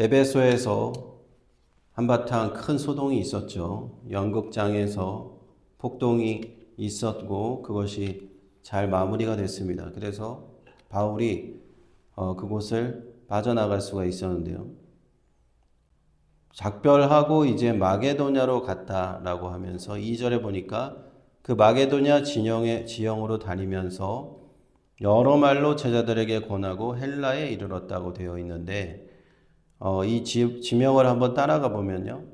에베소에서 한바탕 큰 소동이 있었죠. 연극장에서 폭동이 있었고 그것이 잘 마무리가 됐습니다. 그래서 바울이 그곳을 빠져나갈 수가 있었는데요. 작별하고 이제 마게도냐로 갔다라고 하면서 2절에 보니까 그 마게도냐 지형으로 다니면서 여러 말로 제자들에게 권하고 헬라에 이르렀다고 되어 있는데 이 지명을 한번 따라가 보면요.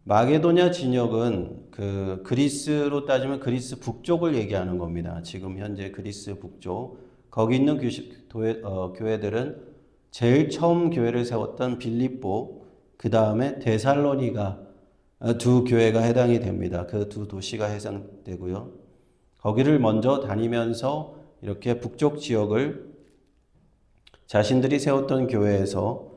마게도냐 진역은 그 그리스로 따지면 그리스 북쪽을 얘기하는 겁니다. 지금 현재 그리스 북쪽. 거기 있는 교회들은 제일 처음 교회를 세웠던 빌립보, 그 다음에 데살로니가 두 교회가 해당이 됩니다. 그 두 도시가 해당되고요. 거기를 먼저 다니면서 이렇게 북쪽 지역을 자신들이 세웠던 교회에서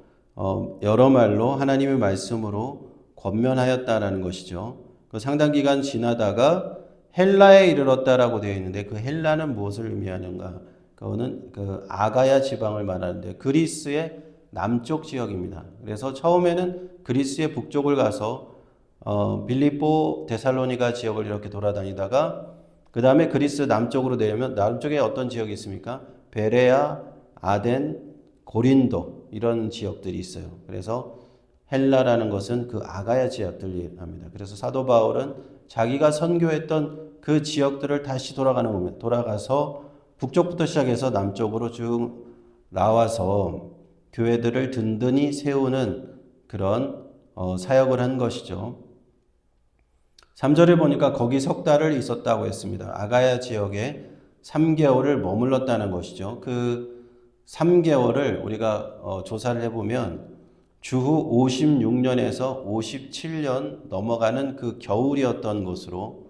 여러 말로 하나님의 말씀으로 권면하였다라는 것이죠. 그 상당 기간 지나다가 헬라에 이르렀다라고 되어 있는데 그 헬라는 무엇을 의미하는가? 그거는 그 아가야 지방을 말하는데 그리스의 남쪽 지역입니다. 그래서 처음에는 그리스의 북쪽을 가서 빌립보, 데살로니가 지역을 이렇게 돌아다니다가 그 다음에 그리스 남쪽으로 내려면 남쪽에 어떤 지역이 있습니까? 베레아, 아덴, 고린도 이런 지역들이 있어요. 그래서 헬라라는 것은 그 아가야 지역들을 합니다. 그래서 사도 바울은 자기가 선교했던 그 지역들을 다시 돌아가서 북쪽부터 시작해서 남쪽으로 쭉 나와서 교회들을 든든히 세우는 그런 사역을 한 것이죠. 3절에 보니까 거기 석 달을 있었다고 했습니다. 아가야 지역에 3개월을 머물렀다는 것이죠. 그 3개월을 우리가 조사를 해보면 주후 56년에서 57년 넘어가는 그 겨울이었던 것으로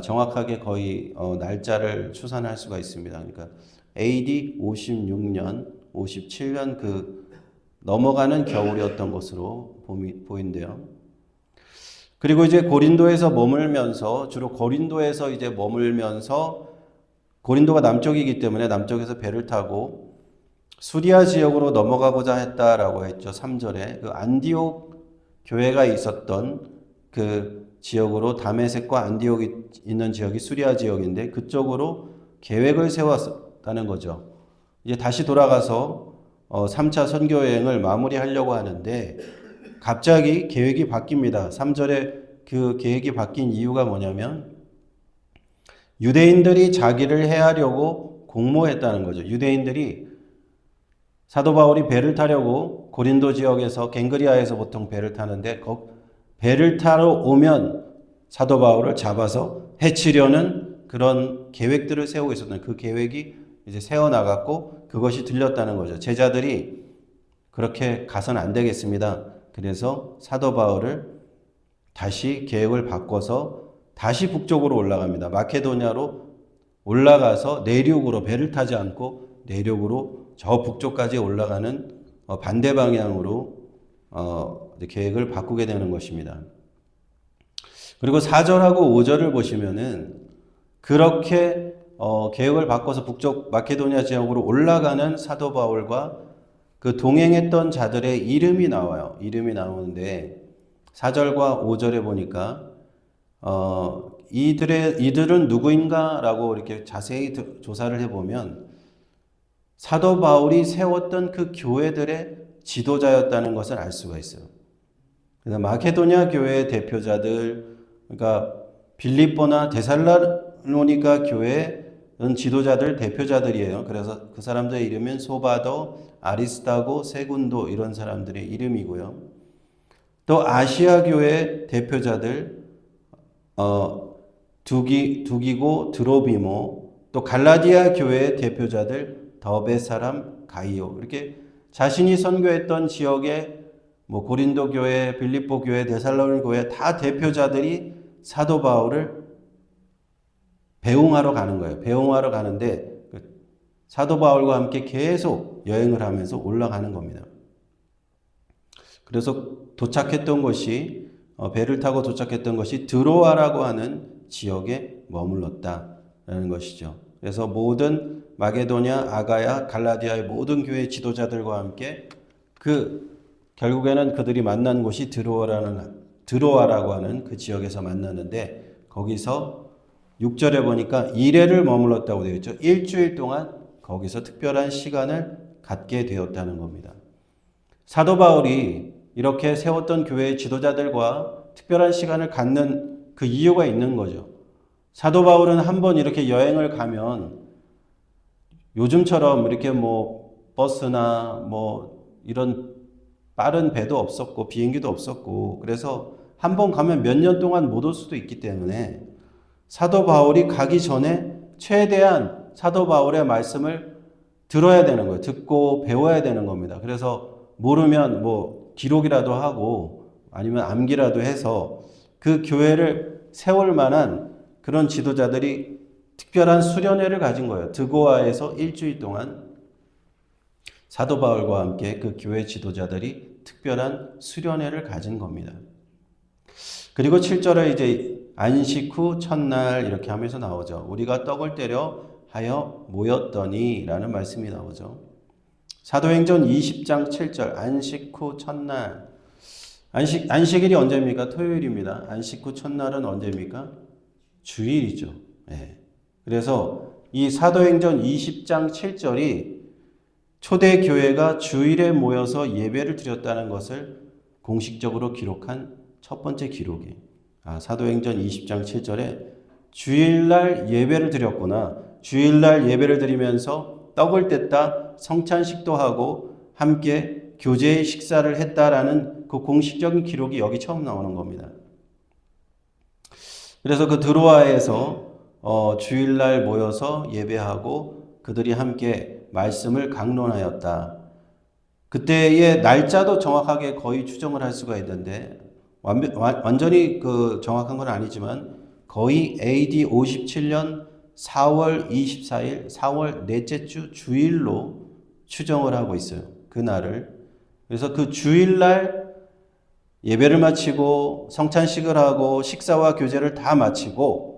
정확하게 거의 날짜를 추산할 수가 있습니다. 그러니까 AD 56년, 57년 그 넘어가는 겨울이었던 것으로 보인대요. 그리고 이제 고린도에서 머물면서 주로 고린도에서 이제 머물면서 고린도가 남쪽이기 때문에 남쪽에서 배를 타고 수리아 지역으로 넘어가고자 했다라고 했죠. 3절에 그 안디옥 교회가 있었던 그 지역으로 다메섹과 안디옥이 있는 지역이 수리아 지역인데 그쪽으로 계획을 세웠다는 거죠. 이제 다시 돌아가서 3차 선교 여행을 마무리하려고 하는데 갑자기 계획이 바뀝니다. 3절에 그 계획이 바뀐 이유가 뭐냐면 유대인들이 자기를 해하려고 공모했다는 거죠. 유대인들이 사도 바울이 배를 타려고 고린도 지역에서 갱그리아에서 보통 배를 타는데 배를 타러 오면 사도 바울을 잡아서 해치려는 그런 계획들을 세우고 있었던 그 계획이 이제 세워나갔고 그것이 들렸다는 거죠. 제자들이 그렇게 가서는 안 되겠습니다. 그래서 사도 바울을 다시 계획을 바꿔서 다시 북쪽으로 올라갑니다. 마케도냐로 올라가서 내륙으로 배를 타지 않고 내륙으로 저 북쪽까지 올라가는 반대 방향으로 계획을 바꾸게 되는 것입니다. 그리고 4절하고 5절을 보시면은 그렇게 계획을 바꿔서 북쪽 마케도냐 지역으로 올라가는 사도 바울과 그 동행했던 자들의 이름이 나와요. 이름이 나오는데 4절과 5절에 보니까 이들은 누구인가라고 이렇게 자세히 조사를 해보면 사도 바울이 세웠던 그 교회들의 지도자였다는 것을 알 수가 있어요. 그래서 마케도냐 교회의 대표자들, 그러니까 빌립보나 데살로니가 교회의 지도자들, 대표자들이에요. 그래서 그 사람들의 이름은 소바도, 아리스타고, 세군도 이런 사람들의 이름이고요. 또 아시아 교회의 대표자들, 두기고, 드로비모, 또 갈라디아 교회의 대표자들, 더베 사람 가이오 이렇게 자신이 선교했던 지역의 뭐 고린도 교회, 빌립보 교회, 데살로니 교회 다 대표자들이 사도 바울을 배웅하러 가는 거예요. 배웅하러 가는데 사도 바울과 함께 계속 여행을 하면서 올라가는 겁니다. 그래서 도착했던 것이 배를 타고 도착했던 것이 드로아라고 하는 지역에 머물렀다라는 것이죠. 그래서 모든 마게도냐, 아가야, 갈라디아의 모든 교회 지도자들과 함께 그 결국에는 그들이 만난 곳이 드로아라고 하는 그 지역에서 만나는데 거기서 6절에 보니까 이레를 머물렀다고 되어 있죠. 일주일 동안 거기서 특별한 시간을 갖게 되었다는 겁니다. 사도 바울이 이렇게 세웠던 교회의 지도자들과 특별한 시간을 갖는 그 이유가 있는 거죠. 사도 바울은 한번 이렇게 여행을 가면 요즘처럼 이렇게 뭐 버스나 뭐 이런 빠른 배도 없었고 비행기도 없었고 그래서 한번 가면 몇 년 동안 못 올 수도 있기 때문에 사도 바울이 가기 전에 최대한 사도 바울의 말씀을 들어야 되는 거예요. 듣고 배워야 되는 겁니다. 그래서 모르면 뭐 기록이라도 하고 아니면 암기라도 해서 그 교회를 세울 만한 그런 지도자들이 특별한 수련회를 가진 거예요. 드고아에서 일주일 동안 사도 바울과 함께 그 교회 지도자들이 특별한 수련회를 가진 겁니다. 그리고 7절에 이제 안식 후 첫날 이렇게 하면서 나오죠. 우리가 떡을 때려 하여 모였더니 라는 말씀이 나오죠. 사도행전 20장 7절 안식 후 첫날 안식일이 언제입니까? 토요일입니다. 안식 후 첫날은 언제입니까? 주일이죠. 네. 그래서 이 사도행전 20장 7절이 초대교회가 주일에 모여서 예배를 드렸다는 것을 공식적으로 기록한 첫 번째 기록이에요. 사도행전 20장 7절에 주일날 예배를 드렸구나. 주일날 예배를 드리면서 떡을 뗐다, 성찬식도 하고 함께 교제의 식사를 했다라는 그 공식적인 기록이 여기 처음 나오는 겁니다. 그래서 그 드로아에서 주일날 모여서 예배하고 그들이 함께 말씀을 강론하였다. 그때의 날짜도 정확하게 거의 추정을 할 수가 있는데 완전히 그 정확한 건 아니지만 거의 AD 57년 4월 24일 4월 넷째 주 주일로 추정을 하고 있어요. 그 날을. 그래서 그 주일날 예배를 마치고 성찬식을 하고 식사와 교제를 다 마치고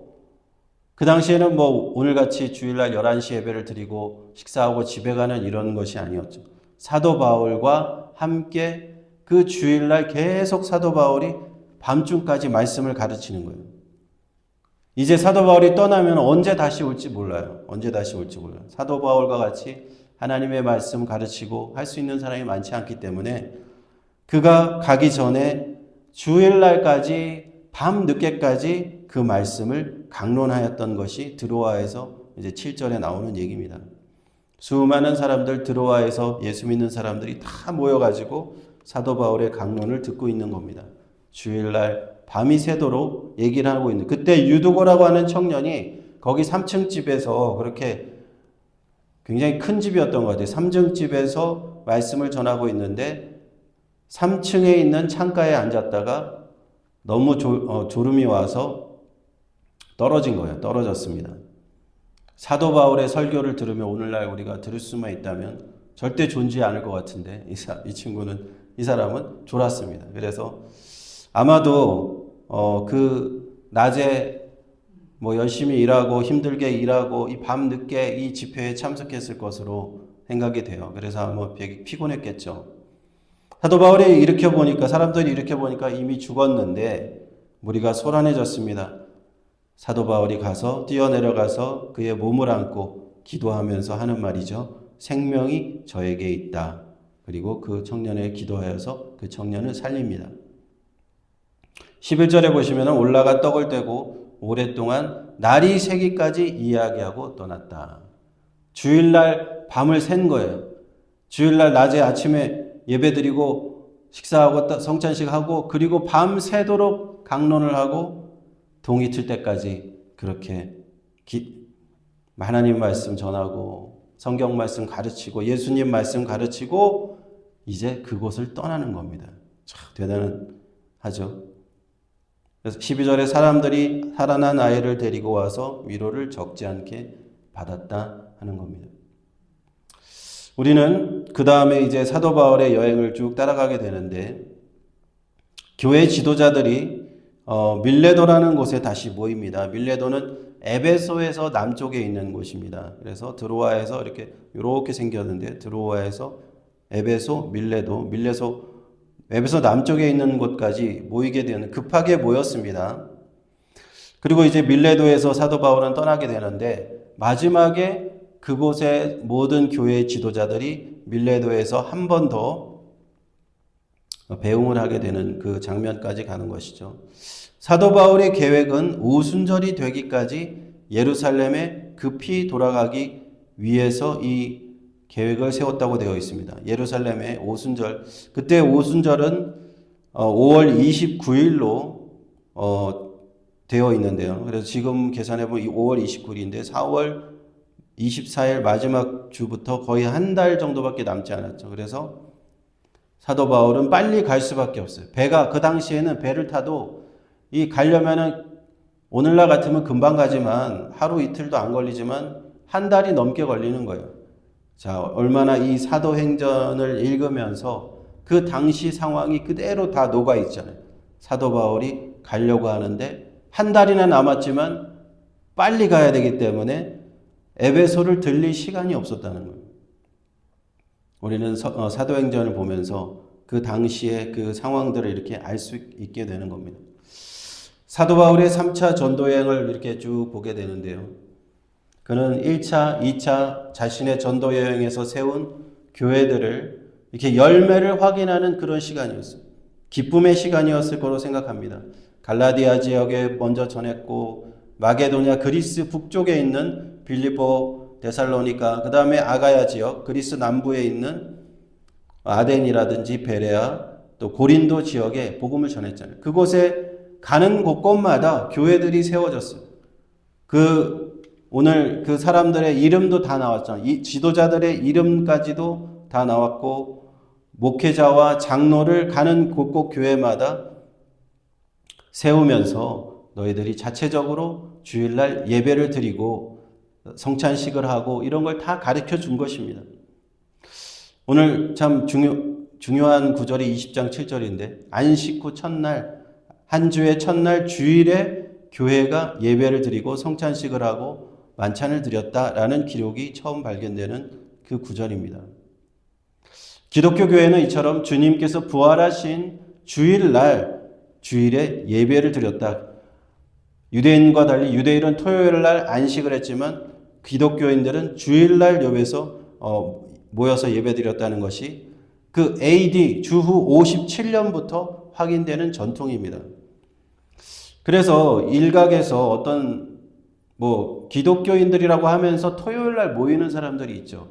그 당시에는 뭐 오늘같이 주일날 11시 예배를 드리고 식사하고 집에 가는 이런 것이 아니었죠. 사도 바울과 함께 그 주일날 계속 사도 바울이 밤중까지 말씀을 가르치는 거예요. 이제 사도 바울이 떠나면 언제 다시 올지 몰라요. 언제 다시 올지 몰라요. 사도 바울과 같이 하나님의 말씀 가르치고 할 수 있는 사람이 많지 않기 때문에 그가 가기 전에 주일날까지 밤 늦게까지 그 말씀을 강론하였던 것이 드로아에서 이제 7절에 나오는 얘기입니다. 수많은 사람들 드로아에서 예수 믿는 사람들이 다 모여가지고 사도 바울의 강론을 듣고 있는 겁니다. 주일날 밤이 새도록 얘기를 하고 있는 그때 유두고라고 하는 청년이 거기 3층 집에서 그렇게 굉장히 큰 집이었던 것 같아요. 3층 집에서 말씀을 전하고 있는데 3층에 있는 창가에 앉았다가 너무 졸음이 와서 떨어진 거예요. 떨어졌습니다. 사도 바울의 설교를 들으면 오늘날 우리가 들을 수만 있다면 절대 존재하지 않을 것 같은데 이 사람은 졸았습니다. 그래서 아마도 그 낮에 뭐 열심히 일하고 힘들게 일하고 이 밤 늦게 이 집회에 참석했을 것으로 생각이 돼요. 그래서 아마 피곤했겠죠. 사도 바울이 일으켜보니까 사람들이 일으켜보니까 이미 죽었는데 무리가 소란해졌습니다. 사도 바울이 가서 뛰어내려가서 그의 몸을 안고 기도하면서 하는 말이죠. 생명이 저에게 있다. 그리고 그 청년에 기도하여서 그 청년을 살립니다. 11절에 보시면 올라가 떡을 떼고 오랫동안 날이 새기까지 이야기하고 떠났다. 주일날 밤을 샌 거예요. 주일날 낮에 아침에 예배드리고 식사하고 성찬식 하고 그리고 밤 새도록 강론을 하고 동이 틀 때까지 그렇게 하나님 말씀 전하고 성경 말씀 가르치고 예수님 말씀 가르치고 이제 그곳을 떠나는 겁니다. 참 대단하죠. 그래서 12절에 사람들이 살아난 아이를 데리고 와서 위로를 적지 않게 받았다 하는 겁니다. 우리는 그 다음에 이제 사도 바울의 여행을 쭉 따라가게 되는데 교회 지도자들이 밀레도라는 곳에 다시 모입니다. 밀레도는 에베소에서 남쪽에 있는 곳입니다. 그래서 드로아에서 이렇게 생겼는데 드로아에서 에베소, 밀레도 에베소 남쪽에 있는 곳까지 모이게 되는 급하게 모였습니다. 그리고 이제 밀레도에서 사도 바울은 떠나게 되는데 마지막에 그곳의 모든 교회 지도자들이 밀레도에서 한 번 더 배웅을 하게 되는 그 장면까지 가는 것이죠. 사도 바울의 계획은 오순절이 되기까지 예루살렘에 급히 돌아가기 위해서 이 계획을 세웠다고 되어 있습니다. 예루살렘의 오순절, 그때 오순절은 5월 29일로 되어 있는데요. 그래서 지금 계산해 보면 5월 29일인데 4월 24일 마지막 주부터 거의 한 달 정도밖에 남지 않았죠. 그래서 사도 바울은 빨리 갈 수밖에 없어요. 배가 그 당시에는 배를 타도 이 가려면은 오늘날 같으면 금방 가지만 하루 이틀도 안 걸리지만 한 달이 넘게 걸리는 거예요. 자, 얼마나 이 사도행전을 읽으면서 그 당시 상황이 그대로 다 녹아 있잖아요. 사도 바울이 가려고 하는데 한 달이나 남았지만 빨리 가야 되기 때문에 에베소를 들릴 시간이 없었다는 거예요. 우리는 사도행전을 보면서 그 당시의 그 상황들을 이렇게 알 수 있게 되는 겁니다. 사도 바울의 3차 전도여행을 이렇게 쭉 보게 되는데요. 그는 1차, 2차 자신의 전도여행에서 세운 교회들을 이렇게 열매를 확인하는 그런 시간이었어요. 기쁨의 시간이었을 거로 생각합니다. 갈라디아 지역에 먼저 전했고 마게도냐 그리스 북쪽에 있는 빌립보 데살로니가 그 다음에 아가야 지역 그리스 남부에 있는 아덴이라든지 베레아 또 고린도 지역에 복음을 전했잖아요. 그곳에 가는 곳곳마다 교회들이 세워졌어요. 오늘 그 사람들의 이름도 다 나왔잖아요. 이 지도자들의 이름까지도 다 나왔고 목회자와 장로를 가는 곳곳 교회마다 세우면서 너희들이 자체적으로 주일날 예배를 드리고 성찬식을 하고 이런 걸 다 가르쳐 준 것입니다. 오늘 참 중요한 구절이 20장 7절인데 안식 후 첫날 한 주의 첫날 주일에 교회가 예배를 드리고 성찬식을 하고 만찬을 드렸다라는 기록이 처음 발견되는 그 구절입니다. 기독교 교회는 이처럼 주님께서 부활하신 주일날 주일에 예배를 드렸다. 유대인과 달리 유대인은 토요일날 안식을 했지만 기독교인들은 주일날 예배에서 모여서 예배드렸다는 것이 그 AD 주후 57년부터 확인되는 전통입니다. 그래서 일각에서 어떤 기독교인들이라고 하면서 토요일 날 모이는 사람들이 있죠.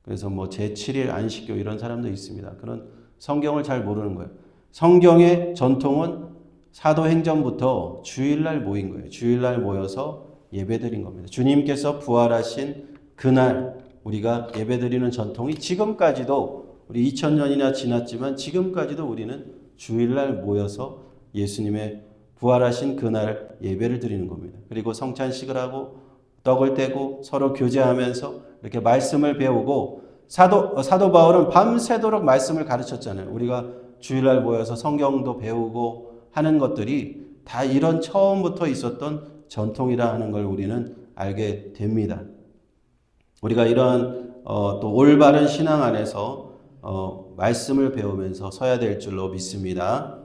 그래서 제7일 안식교 이런 사람도 있습니다. 그런 성경을 잘 모르는 거예요. 성경의 전통은 사도행전부터 주일날 모인 거예요. 주일날 모여서 예배드린 겁니다. 주님께서 부활하신 그날 우리가 예배드리는 전통이 지금까지도 우리 2000년이나 지났지만 지금까지도 우리는 주일날 모여서 예수님의 부활하신 그날 예배를 드리는 겁니다. 그리고 성찬식을 하고 떡을 떼고 서로 교제하면서 이렇게 말씀을 배우고 사도 바울은 밤새도록 말씀을 가르쳤잖아요. 우리가 주일날 모여서 성경도 배우고 하는 것들이 다 이런 처음부터 있었던 전통이라 하는 걸 우리는 알게 됩니다. 우리가 이러한 또 올바른 신앙 안에서 말씀을 배우면서 서야 될 줄로 믿습니다.